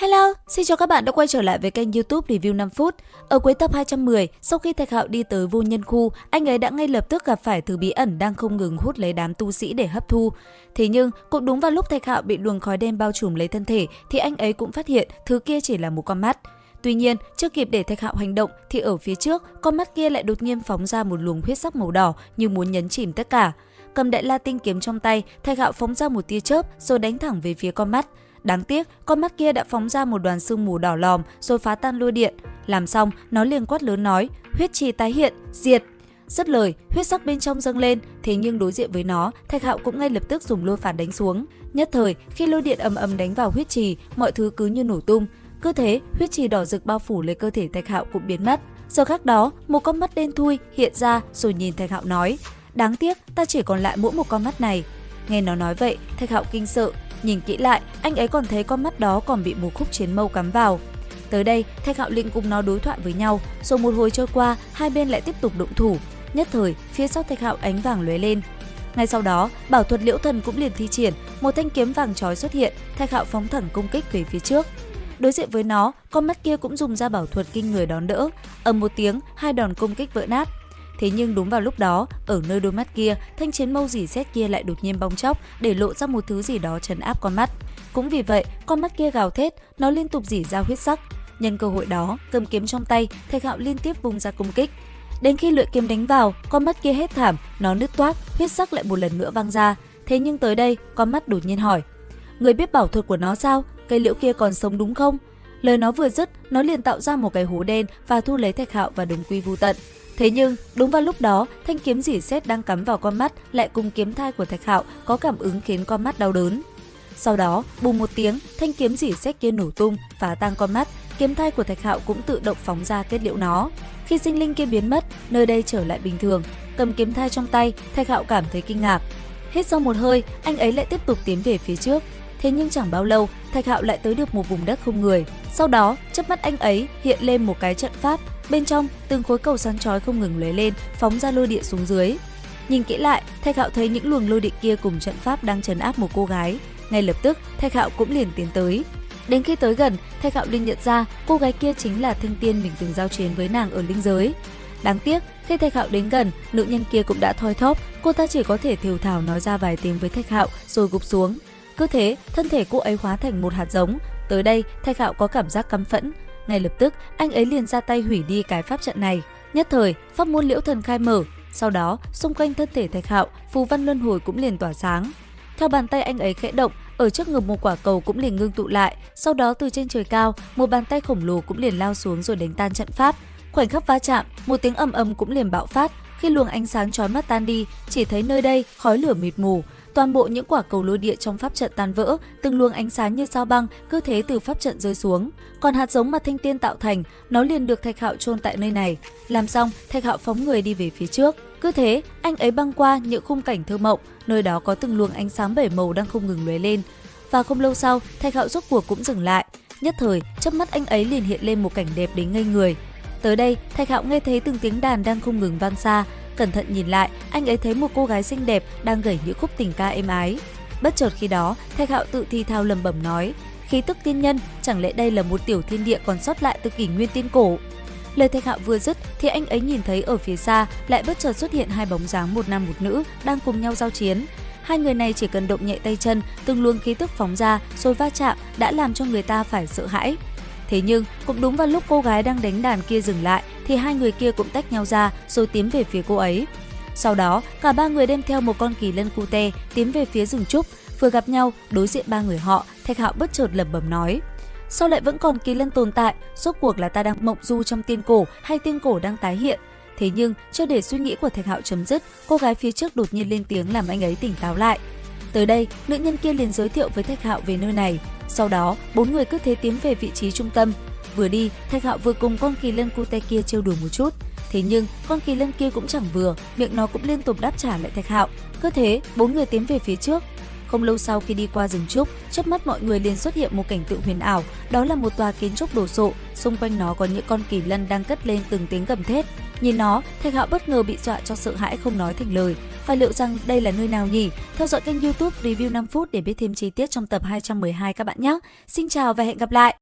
Hello, xin chào các bạn đã quay trở lại với kênh YouTube Review 5 phút. Ở cuối tập 210, sau khi Thạch Hạo đi tới vô nhân khu, anh ấy đã ngay lập tức gặp phải thứ bí ẩn đang không ngừng hút lấy đám tu sĩ để hấp thu. Thế nhưng, cũng đúng vào lúc Thạch Hạo bị luồng khói đen bao trùm lấy thân thể thì anh ấy cũng phát hiện thứ kia chỉ là một con mắt. Tuy nhiên, chưa kịp để Thạch Hạo hành động thì ở phía trước, con mắt kia lại đột nhiên phóng ra một luồng huyết sắc màu đỏ như muốn nhấn chìm tất cả. Cầm Đại La Tinh kiếm trong tay, Thạch Hạo phóng ra một tia chớp rồi đánh thẳng về phía con mắt. Đáng tiếc, con mắt kia đã phóng ra một đoàn sương mù đỏ lòm rồi phá tan lôi điện. Làm xong, nó liền quát lớn nói, huyết trì tái hiện, diệt. Dứt lời, huyết sắc bên trong dâng lên, thế nhưng đối diện với nó, Thạch Hạo cũng ngay lập tức dùng lôi phản đánh xuống. Nhất thời, khi lôi điện ầm ầm đánh vào huyết trì, mọi thứ cứ như nổ tung. Cứ thế, huyết trì đỏ rực bao phủ lấy cơ thể Thạch Hạo cũng biến mất. Giờ khắc đó, một con mắt đen thui hiện ra rồi nhìn Thạch Hạo nói, đáng tiếc, ta chỉ còn lại mỗi một con mắt này. Nghe nó nói vậy, Thạch Hạo kinh sợ. Nhìn kỹ lại, anh ấy còn thấy con mắt đó còn bị một khúc chiến mâu cắm vào. Tới đây, Thạch Hạo định cùng nó đối thoại với nhau, rồi một hồi trôi qua, hai bên lại tiếp tục động thủ. Nhất thời, phía sau Thạch Hạo ánh vàng lóe lên. Ngay sau đó, bảo thuật Liễu Thần cũng liền thi triển, một thanh kiếm vàng chói xuất hiện, Thạch Hạo phóng thẳng công kích về phía trước. Đối diện với nó, con mắt kia cũng dùng ra bảo thuật kinh người đón đỡ, ầm một tiếng, hai đòn công kích vỡ nát. Thế nhưng đúng vào lúc đó, ở nơi đôi mắt kia, thanh chiến mâu rỉ sét kia lại đột nhiên bong chóc để lộ ra một thứ gì đó trấn áp con mắt. Cũng vì vậy, con mắt kia gào thét, nó liên tục rỉ ra huyết sắc. Nhân cơ hội đó, cầm kiếm trong tay, Thạch Hạo liên tiếp vung ra công kích. Đến khi lưỡi kiếm đánh vào, con mắt kia hét thảm, nó nứt toác, huyết sắc lại một lần nữa văng ra. Thế nhưng tới đây, con mắt đột nhiên hỏi, người biết bảo thuật của nó sao? Cây liễu kia còn sống đúng không? Lời nó vừa dứt, nó liền tạo ra một cái hố đen và thu lấy Thạch Hạo và đồng quy vu tận. Thế nhưng, đúng vào lúc đó, thanh kiếm rỉ sét đang cắm vào con mắt lại cùng kiếm thai của Thạch Hạo có cảm ứng khiến con mắt đau đớn. Sau đó, bùng một tiếng, thanh kiếm rỉ sét kia nổ tung, phá tan con mắt, kiếm thai của Thạch Hạo cũng tự động phóng ra kết liễu nó. Khi sinh linh kia biến mất, nơi đây trở lại bình thường, cầm kiếm thai trong tay, Thạch Hạo cảm thấy kinh ngạc. Hít sâu một hơi, anh ấy lại tiếp tục tiến về phía trước. Thế nhưng chẳng bao lâu, Thạch Hạo lại tới được một vùng đất không người. Sau đó, chớp mắt anh ấy hiện lên một cái trận pháp. Bên trong, từng khối cầu sáng chói không ngừng lóe lên, phóng ra lôi điện xuống dưới. Nhìn kỹ lại, Thạch Hạo thấy những luồng lôi điện kia cùng trận pháp đang trấn áp một cô gái. Ngay lập tức, Thạch Hạo cũng liền tiến tới. Đến khi tới gần, Thạch Hạo liền nhận ra cô gái kia chính là Thanh Tiên mình từng giao chiến với nàng ở linh giới. Đáng tiếc, khi Thạch Hạo đến gần, nữ nhân kia cũng đã thoi thóp, cô ta chỉ có thể thều thào nói ra vài tiếng với Thạch Hạo rồi gục xuống. Cứ thế, thân thể cô ấy hóa thành một hạt giống. Tới đây, Thạch Hạo có cảm giác căm phẫn. Ngay lập tức, anh ấy liền ra tay hủy đi cái pháp trận này. Nhất thời, pháp môn Liễu Thần khai mở. Sau đó, xung quanh thân thể Thạch Hạo, phù văn luân hồi cũng liền tỏa sáng. Theo bàn tay anh ấy khẽ động, ở trước ngực một quả cầu cũng liền ngưng tụ lại. Sau đó từ trên trời cao, một bàn tay khổng lồ cũng liền lao xuống rồi đánh tan trận pháp. Khoảnh khắc va chạm, một tiếng ầm ầm cũng liền bạo phát. Khi luồng ánh sáng chói mắt tan đi, chỉ thấy nơi đây khói lửa mịt mù. Toàn bộ những quả cầu lôi điện trong pháp trận tan vỡ, từng luồng ánh sáng như sao băng cứ thế từ pháp trận rơi xuống. Còn hạt giống mà Thanh Tiên tạo thành, nó liền được Thạch Hạo chôn tại nơi này. Làm xong, Thạch Hạo phóng người đi về phía trước. Cứ thế, anh ấy băng qua những khung cảnh thơ mộng, nơi đó có từng luồng ánh sáng bảy màu đang không ngừng lóe lên. Và không lâu sau, Thạch Hạo rốt cuộc cũng dừng lại. Nhất thời, chớp mắt anh ấy liền hiện lên một cảnh đẹp đến ngây người. Tới đây, Thạch Hạo nghe thấy từng tiếng đàn đang không ngừng vang xa. Cẩn thận nhìn lại, anh ấy thấy một cô gái xinh đẹp đang gảy những khúc tình ca êm ái. Bất chợt khi đó, Thạch Hạo tự thi thao lẩm bẩm nói, khí tức tiên nhân, chẳng lẽ đây là một tiểu thiên địa còn sót lại từ kỷ nguyên tiên cổ? Lời Thạch Hạo vừa dứt thì anh ấy nhìn thấy ở phía xa lại bất chợt xuất hiện hai bóng dáng một nam một nữ đang cùng nhau giao chiến. Hai người này chỉ cần động nhẹ tay chân, từng luồng khí tức phóng ra rồi va chạm đã làm cho người ta phải sợ hãi. Thế nhưng, cũng đúng vào lúc cô gái đang đánh đàn kia dừng lại thì hai người kia cũng tách nhau ra rồi tiến về phía cô ấy. Sau đó, cả ba người đem theo một con kỳ lân cute tiến về phía rừng trúc. Vừa gặp nhau, đối diện ba người họ, Thạch Hạo bất chợt lẩm bẩm nói, sao lại vẫn còn kỳ lân tồn tại? Rốt cuộc là ta đang mộng du trong tiên cổ hay tiên cổ đang tái hiện? Thế nhưng, chưa để suy nghĩ của Thạch Hạo chấm dứt, cô gái phía trước đột nhiên lên tiếng làm anh ấy tỉnh táo lại. Tới đây, nữ nhân kia liền giới thiệu với Thạch Hạo về nơi này. Sau đó, bốn người cứ thế tiến về vị trí trung tâm. Vừa đi, Thạch Hạo vừa cùng con kỳ lân cute kia trêu đùa một chút. Thế nhưng, con kỳ lân kia cũng chẳng vừa, miệng nó cũng liên tục đáp trả lại Thạch Hạo. Cứ thế, bốn người tiến về phía trước. Không lâu sau khi đi qua rừng trúc, chớp mắt mọi người liền xuất hiện một cảnh tượng huyền ảo, đó là một tòa kiến trúc đồ sộ, xung quanh nó có những con kỳ lân đang cất lên từng tiếng gầm thét. Nhìn nó, Thạch Hạo bất ngờ bị dọa cho sợ hãi không nói thành lời. Phải liệu rằng đây là nơi nào nhỉ? Theo dõi kênh YouTube Review 5 phút để biết thêm chi tiết trong tập 212 các bạn nhé. Xin chào và hẹn gặp lại.